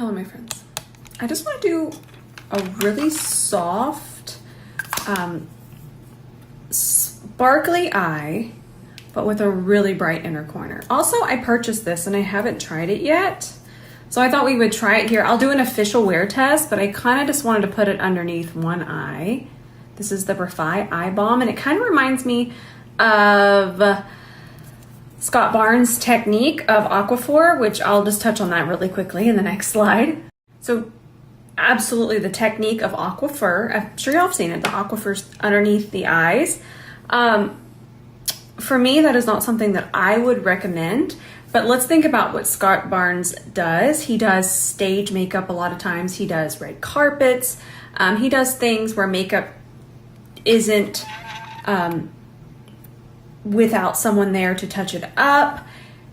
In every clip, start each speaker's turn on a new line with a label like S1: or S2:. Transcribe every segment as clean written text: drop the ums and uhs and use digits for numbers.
S1: Hello, my friends. I just want to do a really soft, sparkly eye, but with a really bright inner corner. Also, I purchased this and I haven't tried it yet. So I thought we would try it here. I'll do an official wear test, but I kind of just wanted to put it underneath one eye. This is the Refy Eye Balm, and it kind of reminds me of Scott Barnes' technique of Aquaphor, which I'll just touch on that really quickly in the next slide. So absolutely the technique of Aquaphor, I'm sure y'all have seen it, the Aquaphor's underneath the eyes. For me, that is not something that I would recommend, but let's think about what Scott Barnes does. He does stage makeup a lot of times. He does red carpets. He does things where makeup isn't without someone there to touch it up.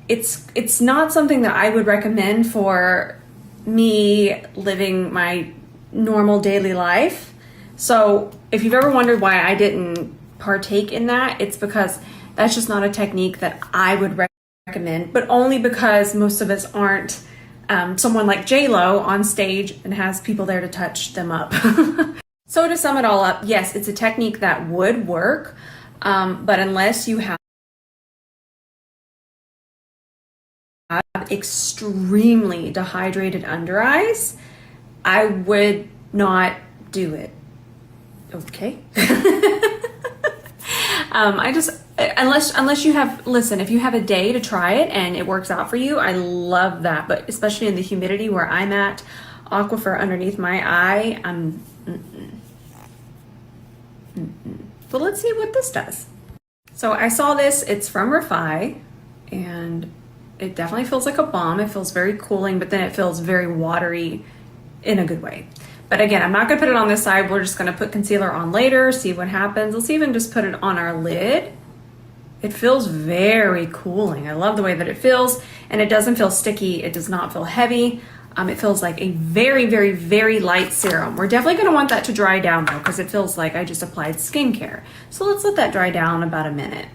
S1: It's not something that I would recommend for me living my normal daily life. So if you've ever wondered why I didn't partake in that, it's because that's just not a technique that I would recommend, but only because most of us aren't someone like J-Lo on stage and has people there to touch them up. So to sum it all up, yes, it's a technique that would work, but unless you have extremely dehydrated under eyes, I would not do it. Okay. Unless you have, listen, if you have a day to try it and it works out for you, I love that. But especially in the humidity where I'm at, Aquaphor underneath my eye, So let's see what this does. So I saw this, it's from Refy, and it definitely feels like a balm. It feels very cooling, but then it feels very watery in a good way. But again, I'm not gonna put it on this side. We're just gonna put concealer on later, see what happens. Let's even just put it on our lid. It feels very cooling. I love the way that it feels, and it doesn't feel sticky. It does not feel heavy. It feels like a very, very, very light serum. We're definitely gonna want that to dry down though, because it feels like I just applied skincare. So let's let that dry down about a minute.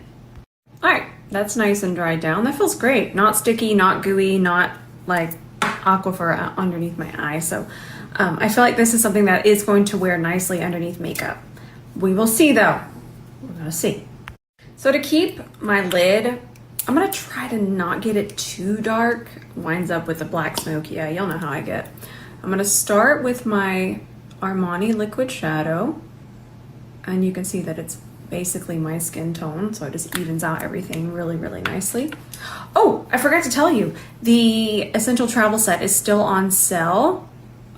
S1: All right, that's nice and dried down. That feels great. Not sticky, not gooey, not like Aquaphor underneath my eye. So I feel like this is something that is going to wear nicely underneath makeup. We will see though. We're gonna see. So to keep my lid, I'm gonna try to not get it too dark. Winds up with a black smoke. Yeah, y'all know how I get. I'm gonna start with my Armani liquid shadow, and you can see that it's basically my skin tone, so it just evens out everything really, really nicely. Oh, I forgot to tell you, the Essential Travel Set is still on sale.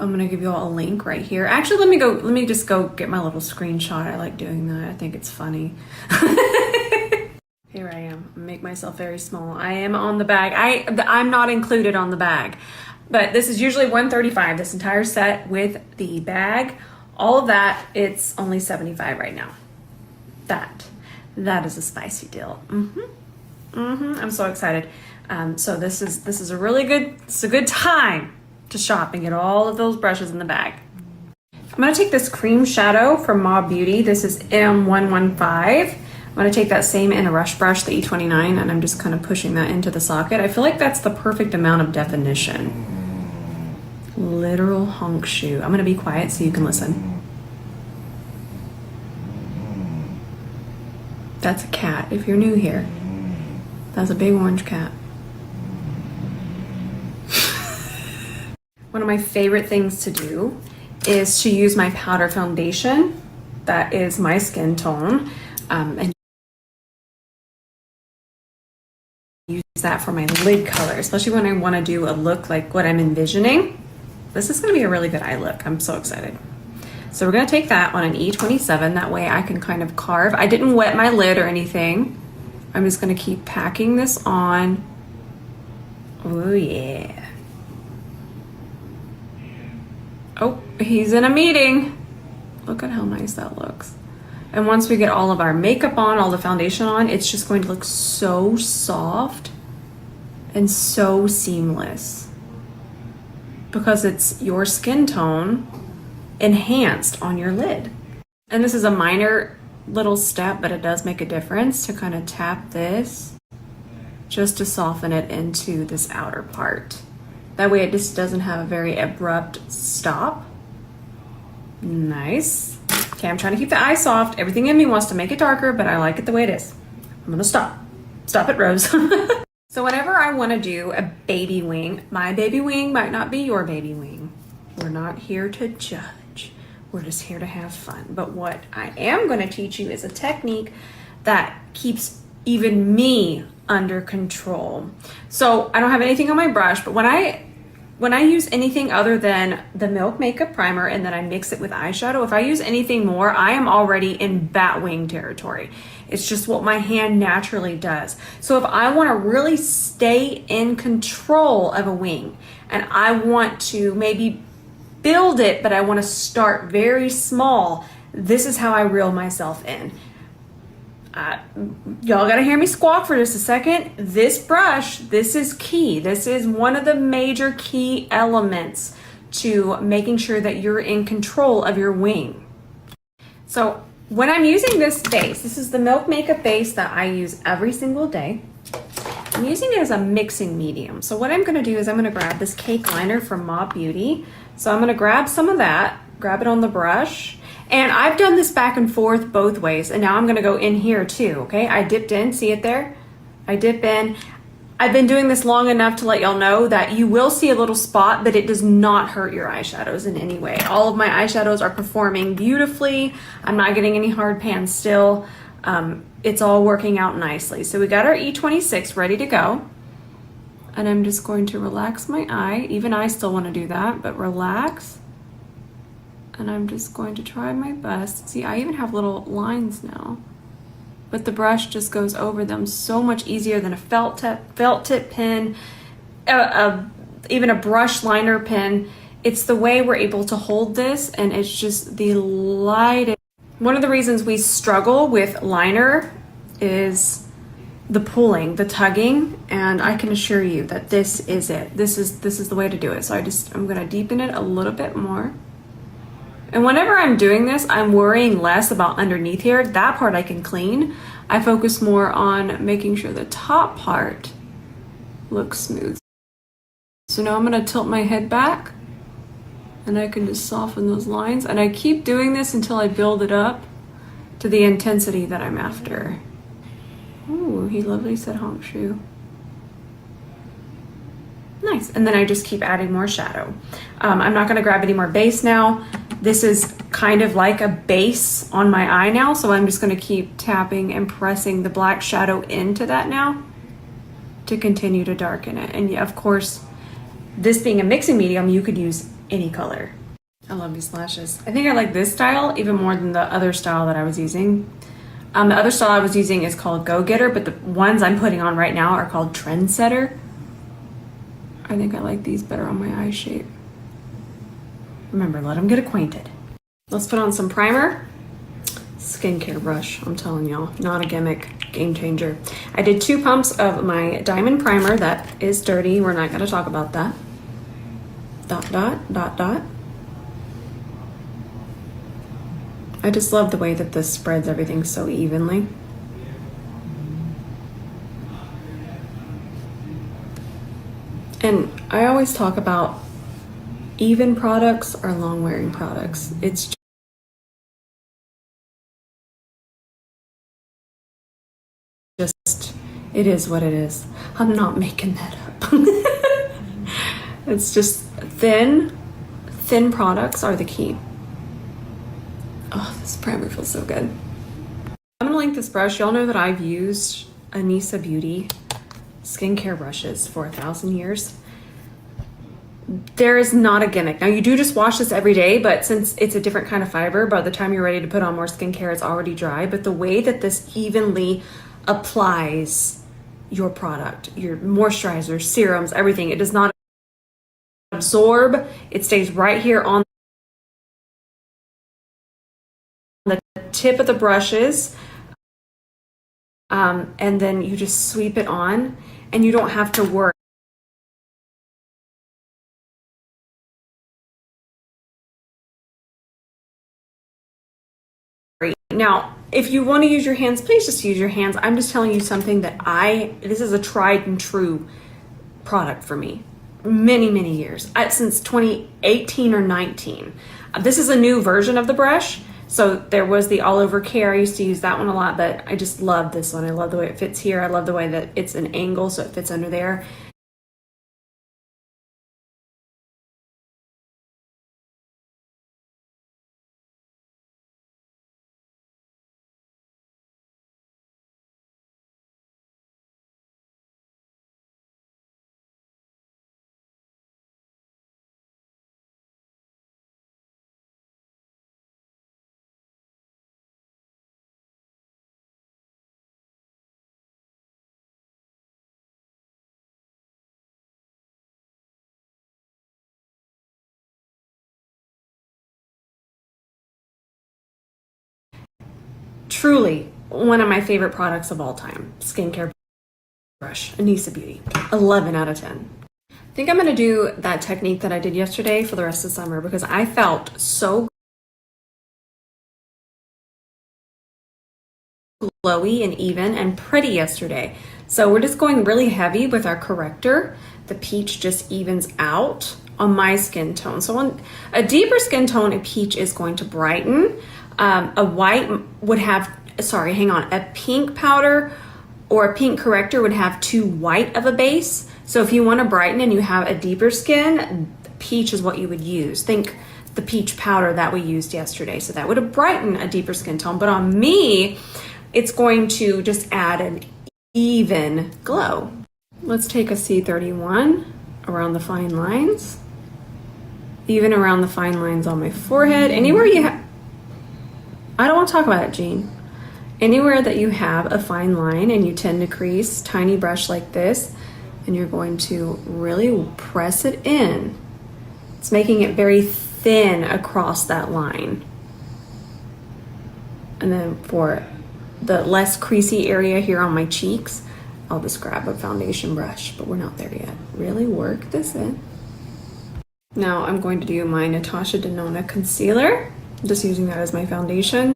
S1: I'm gonna give you all a link right here. Actually, let me just go get my little screenshot. I like doing that. I think it's funny. Here I am. Make myself very small. I am on the bag. I'm not included on the bag, but this is usually $135. This entire set with the bag, all of that, it's only $75 right now. That is a spicy deal. I'm so excited. So this is a really good time to shop and get all of those brushes in the bag. I'm gonna take this cream shadow from Mob Beauty. This is M115. I'm gonna take that same in a Rush brush, the E29, and I'm just kind of pushing that into the socket. I feel like that's the perfect amount of definition. Literal honk shoe. I'm gonna be quiet so you can listen. That's a cat, if you're new here. That's a big orange cat. One of my favorite things to do is to use my powder foundation. That is my skin tone. And use that for my lid color, especially when I want to do a look like what I'm envisioning. This is going to be a really good eye look. I'm so excited. So we're going to take that on an E27. That way I can kind of carve. I didn't wet my lid or anything. I'm just going to keep packing this on. Oh yeah. Oh, he's in a meeting. Look at how nice that looks. And once we get all of our makeup on, all the foundation on, it's just going to look so soft and so seamless because it's your skin tone enhanced on your lid. And this is a minor little step, but it does make a difference to kind of tap this just to soften it into this outer part. That way it just doesn't have a very abrupt stop. Nice. Okay, I'm trying to keep the eye soft. Everything in me wants to make it darker, but I like it the way it is. I'm gonna stop. Stop it, Rose. So whenever I want to do a baby wing, my baby wing might not be your baby wing. We're not here to judge. We're just here to have fun. But what I am going to teach you is a technique that keeps even me under control. So I don't have anything on my brush, but when I use anything other than the Milk Makeup Primer and then I mix it with eyeshadow, if I use anything more, I am already in bat wing territory. It's just what my hand naturally does. So if I want to really stay in control of a wing and I want to maybe build it, but I want to start very small, this is how I reel myself in. Y'all gotta hear me squawk for just a second. This brush, this is key. This is one of the major key elements to making sure that you're in control of your wing. So when I'm using this base, this is the Milk Makeup base that I use every single day. I'm using it as a mixing medium. So what I'm gonna do is I'm gonna grab this cake liner from Mob Beauty. So I'm gonna grab some of that, grab it on the brush, and I've done this back and forth both ways, and now I'm gonna go in here too, okay? I dipped in, see it there? I dip in. I've been doing this long enough to let y'all know that you will see a little spot, but it does not hurt your eyeshadows in any way. All of my eyeshadows are performing beautifully. I'm not getting any hard pans still. It's all working out nicely. So we got our E26 ready to go. And I'm just going to relax my eye. Even I still wanna do that, but relax. And I'm just going to try my best. See, I even have little lines now, but the brush just goes over them so much easier than a felt tip pen, even a brush liner pen. It's the way we're able to hold this, and it's just the lightest. One of the reasons we struggle with liner is the pulling, the tugging, and I can assure you that this is it. This is the way to do it. So I'm gonna deepen it a little bit more. And whenever I'm doing this, I'm worrying less about underneath here. That part I can clean. I focus more on making sure the top part looks smooth. So now I'm gonna tilt my head back and I can just soften those lines. And I keep doing this until I build it up to the intensity that I'm after. Ooh, he lovely said honk shoe. Nice, and then I just keep adding more shadow. I'm not gonna grab any more base now. This is kind of like a base on my eye now, so I'm just gonna keep tapping and pressing the black shadow into that now to continue to darken it. And yeah, of course, this being a mixing medium, you could use any color. I love these lashes. I think I like this style even more than the other style that I was using. The other style I was using is called Go Getter, but the ones I'm putting on right now are called Trendsetter. I think I like these better on my eye shape. Remember, let them get acquainted. Let's put on some primer. Skincare brush, I'm telling y'all, not a gimmick, game changer. I did 2 pumps of my Diamond Primer. That is dirty, we're not gonna talk about that. Dot, dot, dot, dot. I just love the way that this spreads everything so evenly. And I always talk about even products are long wearing products. It's just, it is what it is. I'm not making that up. It's just thin products are the key. Oh, this primer feels so good. I'm gonna link this brush. Y'all know that I've used Anissa Beauty skincare brushes for 1,000 years. There is not a gimmick. Now you do just wash this every day, but since it's a different kind of fiber, by the time you're ready to put on more skincare, it's already dry. But the way that this evenly applies your product, your moisturizer, serums, everything, it does not absorb. It stays right here on the tip of the brushes. And then you just sweep it on and you don't have to worry. Now, if you want to use your hands, please just use your hands. I'm just telling you something that this is a tried and true product for me. many years, since 2018 or 19. This is a new version of the brush. So there was the all over care. I used to use that one a lot, but I just love this one. I love the way it fits here. I love the way that it's an angle, so it fits under there. Truly one of my favorite products of all time. Skincare brush, Anissa Beauty. 11 out of 10. I think I'm going to do that technique that I did yesterday for the rest of the summer because I felt so glowy and even and pretty yesterday. So we're just going really heavy with our corrector. The peach just evens out on my skin tone. So on a deeper skin tone, a peach is going to brighten. A white would have, a pink powder or a pink corrector would have too white of a base. So if you want to brighten and you have a deeper skin, peach is what you would use. Think the peach powder that we used yesterday. So that would have brightened a deeper skin tone. But on me, it's going to just add an even glow. Let's take a C31 around the fine lines. Even around the fine lines on my forehead. Anywhere you have, I don't want to talk about it, Jean. Anywhere that you have a fine line and you tend to crease, tiny brush like this, and you're going to really press it in. It's making it very thin across that line. And then for the less creasy area here on my cheeks, I'll just grab a foundation brush, but we're not there yet. Really work this in. Now I'm going to do my Natasha Denona concealer. I'm just using that as my foundation.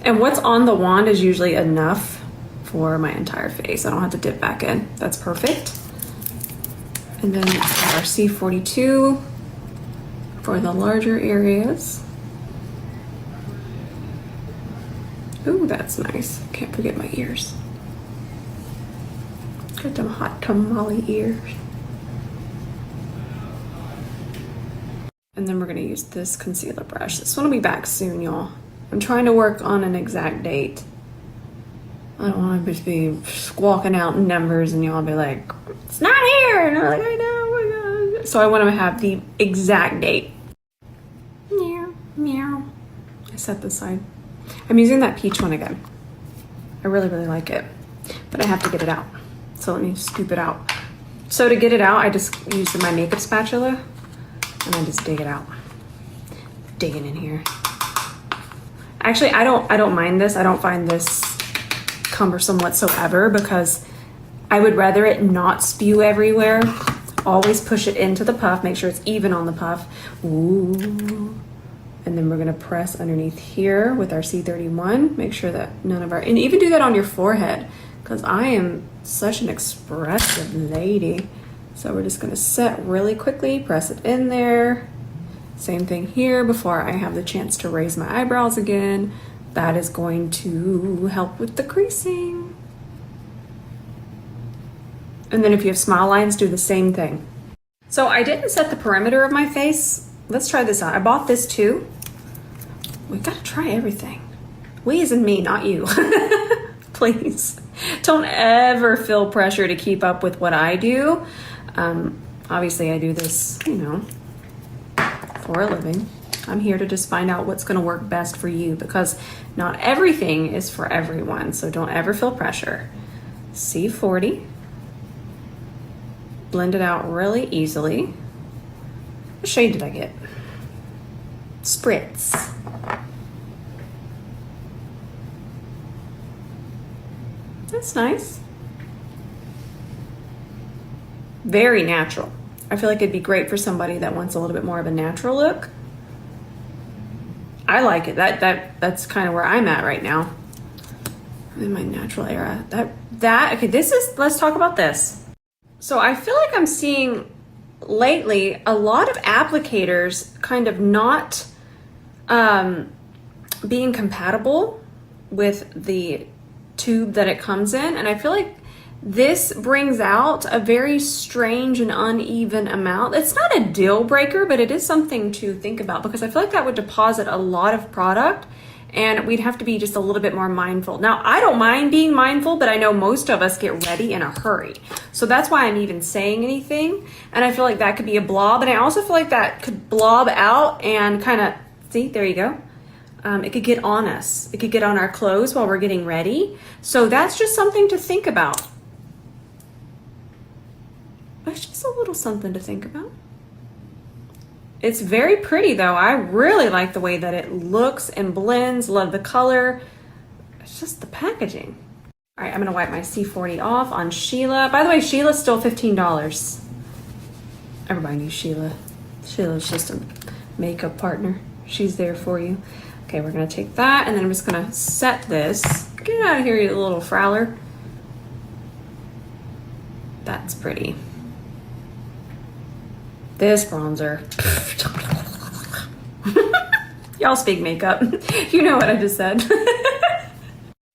S1: And what's on the wand is usually enough for my entire face. I don't have to dip back in. That's perfect. And then our C42 for the larger areas. Ooh, that's nice. Can't forget my ears. Got them hot tamale ears. And then we're gonna use this concealer brush. This one will be back soon, y'all. I'm trying to work on an exact date. I don't want to just be squawking out numbers and y'all be like, it's not here. And I'm like, I know, oh my God. So I want to have the exact date. Meow, meow. I set this aside. I'm using that peach one again. I really like it, but I have to get it out. So let me scoop it out. So to get it out, I just used my makeup spatula and I just dig it out. Digging in here. Actually, I don't mind this. I don't find this cumbersome whatsoever because I would rather it not spew everywhere. Always push it into the puff. Make sure it's even on the puff. Ooh. And then we're gonna press underneath here with our C31. Make sure that none of our, and even do that on your forehead because I am such an expressive lady. So we're just gonna set really quickly, press it in there. Same thing here before I have the chance to raise my eyebrows again. That is going to help with the creasing. And then if you have smile lines, do the same thing. So I didn't set the perimeter of my face. Let's try this out. I bought this too. We gotta try everything. We as in me, not you. Please. Don't ever feel pressure to keep up with what I do. Obviously I do this, you know, for a living. I'm here to just find out what's going to work best for you because not everything is for everyone. So don't ever feel pressure. C40. Blend it out really easily. What shade did I get? Spritz. That's nice. Very natural. I feel like it'd be great for somebody that wants a little bit more of a natural look. I like it. That's kind of where I'm at right now. I'm in my natural era. Okay, let's talk about this. So I feel like I'm seeing lately a lot of applicators kind of not being compatible with the tube that it comes in, and I feel like this brings out a very strange and uneven amount. It's not a deal breaker, but it is something to think about because I feel like that would deposit a lot of product and we'd have to be just a little bit more mindful. Now, I don't mind being mindful, but I know most of us get ready in a hurry. So that's why I'm even saying anything. And I feel like that could be a blob. And I also feel like that could blob out and kind of, see, there you go. It could get on us. It could get on our clothes while we're getting ready. So that's just something to think about. It's just a little something to think about. It's very pretty though. I really like the way that it looks and blends. Love the color. It's just the packaging. All right, I'm gonna wipe my C40 off on Sheila. By the way, Sheila's still $15. Everybody knew Sheila. Sheila's just a makeup partner. She's there for you. Okay, we're gonna take that and then I'm just gonna set this. Get out of here, you little frowler. That's pretty. This bronzer. Y'all speak makeup. You know what I just said.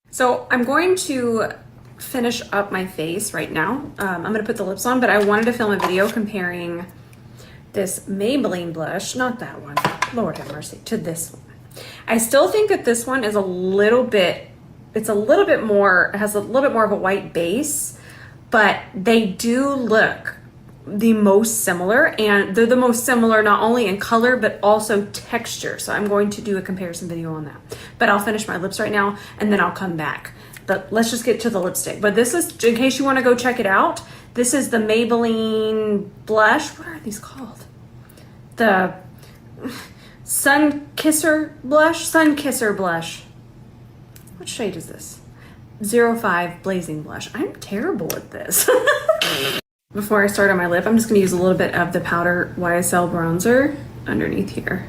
S1: So I'm going to finish up my face right now. I'm going to put the lips on, but I wanted to film a video comparing this Maybelline blush, not that one, Lord have mercy, to this one. I still think that this one is a little bit, it's a little bit more, it has a little bit more of a white base, but they do look the most similar, and they're the most similar not only in color but also texture. So I'm going to do a comparison video on that, but I'll finish my lips right now and then I'll come back. But let's just get to the lipstick. But this is, in case you want to go check it out, this is the Maybelline blush. What are these called? The Sun Kisser blush. Sun Kisser blush. What shade is this? 05 Blazing Blush. I'm terrible at this. Before I start on my lip, I'm just gonna use a little bit of the Powder YSL bronzer underneath here.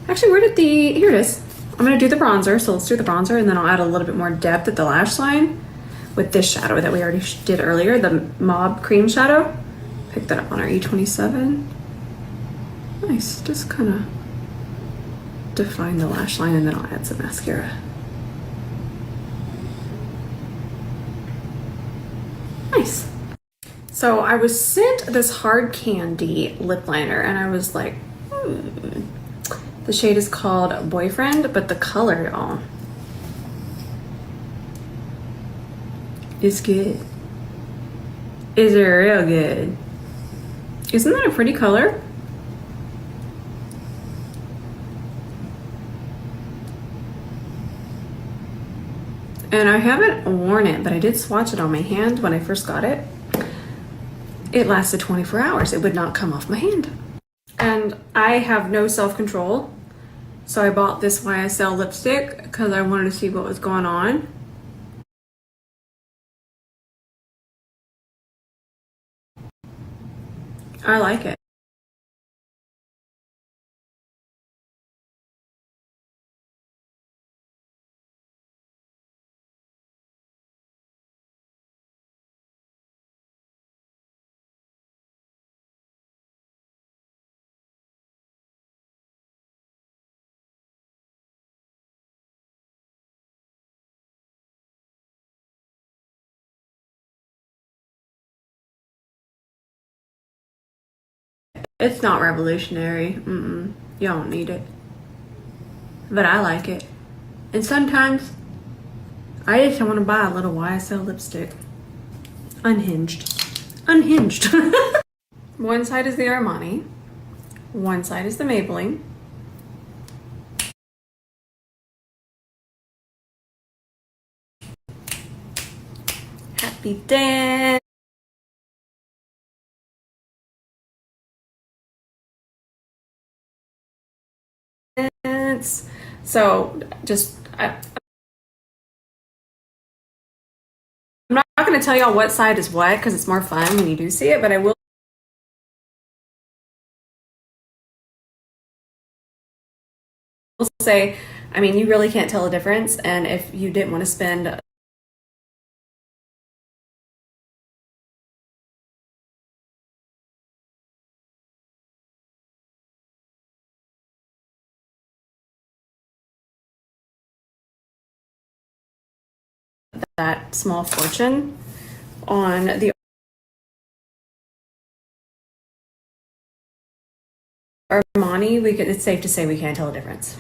S1: Actually, where did the, here it is. I'm gonna do the bronzer, so let's do the bronzer and then I'll add a little bit more depth at the lash line with this shadow that we already did earlier, the Mauve Cream Shadow. Picked that up on our E27. Nice, just kind of define the lash line and then I'll add some mascara. Nice. So I was sent this Hard Candy lip liner and I was like, The shade is called Boyfriend, but the color, y'all, is good. Is it real good? Isn't that a pretty color? And I haven't worn it, but I did swatch it on my hand when I first got it. It lasted 24 hours. It would not come off my hand. And I have no self-control. So I bought this YSL lipstick because I wanted to see what was going on. I like it. It's not revolutionary. You don't need it. But I like it. And sometimes I just want to buy a little YSL lipstick. Unhinged. Unhinged. One side is the Armani. One side is the Maybelline. Happy dance. So just I'm not going to tell y'all what side is what because it's more fun when you do see it, but I will say, I mean, you really can't tell a difference, and if you didn't want to spend that small fortune on the Armani, it's safe to say we can't tell the difference.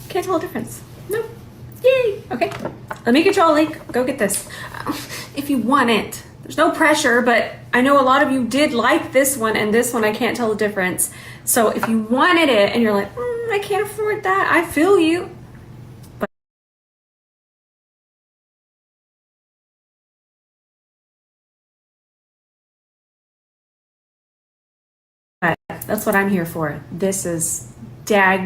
S1: Can't tell the difference. Nope. Yay. Okay. Let me get y'all a link. Go get this. If you want it. There's no pressure, but I know a lot of you did like this one, and this one I can't tell the difference. So if you wanted it and you're like, I can't afford that, I feel you. But that's what I'm here for. This is dag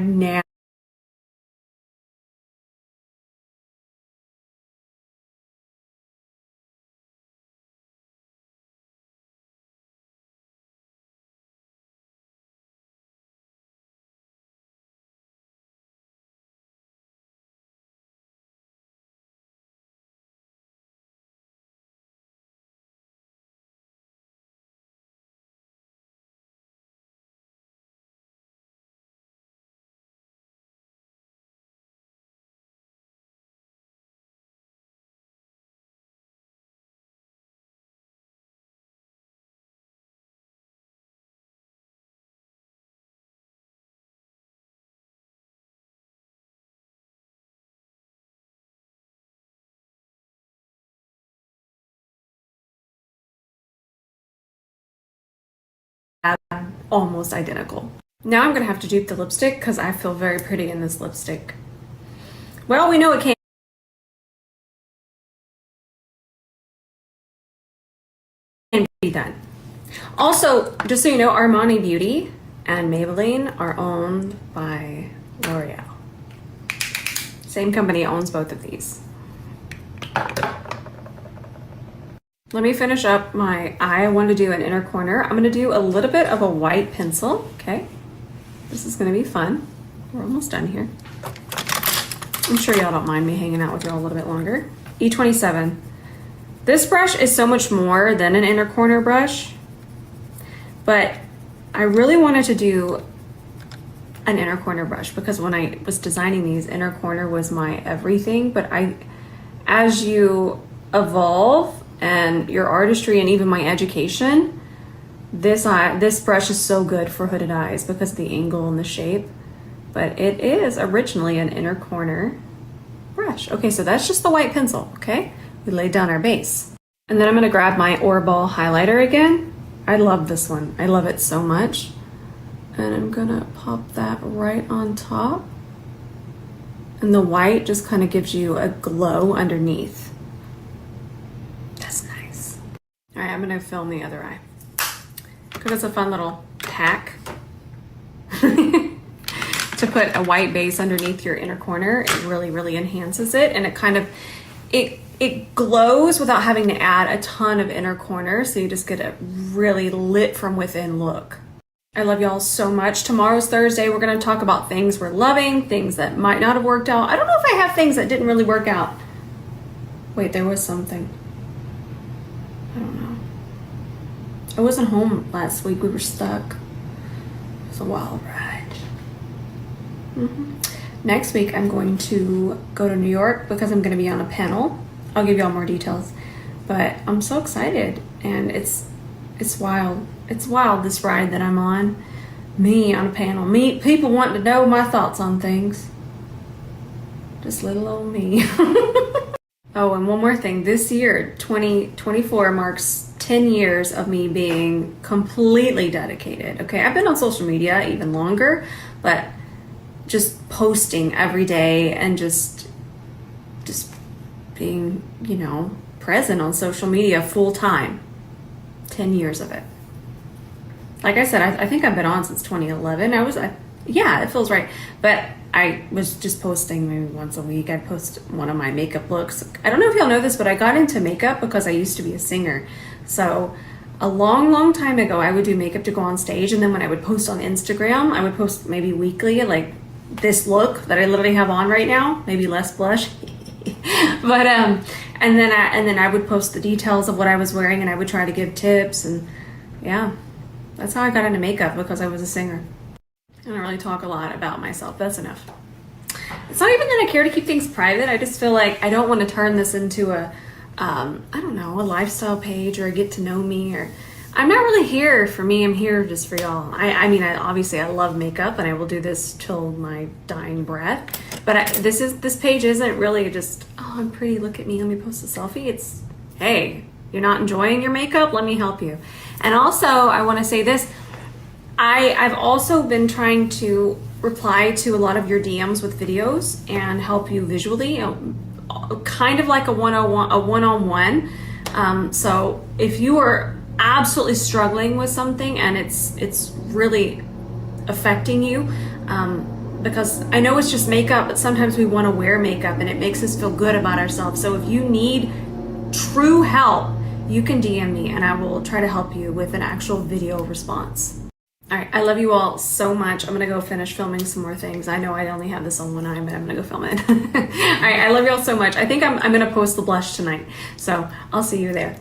S1: almost identical. Now I'm gonna have to dupe the lipstick because I feel very pretty in this lipstick. Well, we know it can't be done. Also, just so you know, Armani Beauty and Maybelline are owned by L'Oreal. Same company owns both of these. Let me finish up my eye. I want to do an inner corner. I'm going to do a little bit of a white pencil. Okay. This is going to be fun. We're almost done here. I'm sure y'all don't mind me hanging out with y'all a little bit longer. E27. This brush is so much more than an inner corner brush, but I really wanted to do an inner corner brush because when I was designing these, inner corner was my everything. But as you evolve and your artistry and even my education, this brush is so good for hooded eyes because of the angle and the shape. But it is originally an inner corner brush. Okay, so that's just the white pencil, okay? We laid down our base. And then I'm gonna grab my Orball highlighter again. I love this one. I love it so much. And I'm gonna pop that right on top. And the white just kind of gives you a glow underneath. That's nice. All right, I'm gonna film the other eye. Because it's a fun little hack. To put a white base underneath your inner corner, it really, really enhances it. And it kind of, it glows without having to add a ton of inner corner. So you just get a really lit from within look. I love y'all so much. Tomorrow's Thursday. We're going to talk about things we're loving, things that might not have worked out. I don't know if I have things that didn't really work out. Wait, there was something. I don't know. I wasn't home last week. We were stuck. It was a wild ride. Next week, I'm going to go to New York because I'm going to be on a panel. I'll give y'all more details. But I'm so excited. And it's wild. It's wild, this ride that I'm on. Me on a panel. Me, people want to know my thoughts on things. Just little old me. Oh, and one more thing. This year, 2024, marks 10 years of me being completely dedicated. Okay, I've been on social media even longer, but just posting every day and just being, you know, present on social media full time. 10 years of it. Like I said, I think I've been on since 2011. Yeah, it feels right. But I was just posting maybe once a week. I'd post one of my makeup looks. I don't know if y'all know this, but I got into makeup because I used to be a singer. So a long time ago, I would do makeup to go on stage. And then when I would post on Instagram, I would post maybe weekly, like this look that I literally have on right now, maybe less blush. But and then I would post the details of what I was wearing, and I would try to give tips, and yeah, that's how I got into makeup, because I was a singer. I don't really talk a lot about myself. That's enough. It's not even that I care to keep things private. I just feel like I don't want to turn this into a I don't know, a lifestyle page or a get to know me, or I'm not really here for me. I'm here just for y'all. I mean, obviously I love makeup, and I will do this till my dying breath. But this page isn't really just, oh, I'm pretty, look at me, let me post a selfie. It's, hey, you're not enjoying your makeup? Let me help you. And also, I want to say this. I've also been trying to reply to a lot of your DMs with videos and help you visually, kind of like a one-on-one. So if you are absolutely struggling with something and it's really affecting you, because I know it's just makeup, but sometimes we want to wear makeup and it makes us feel good about ourselves. So if you need true help, you can DM me and I will try to help you with an actual video response. All right, I love you all so much. I'm gonna go finish filming some more things. I know I only have this on one eye, but I'm gonna go film it. All right, I love you all so much. I think I'm gonna post the blush tonight. So I'll see you there.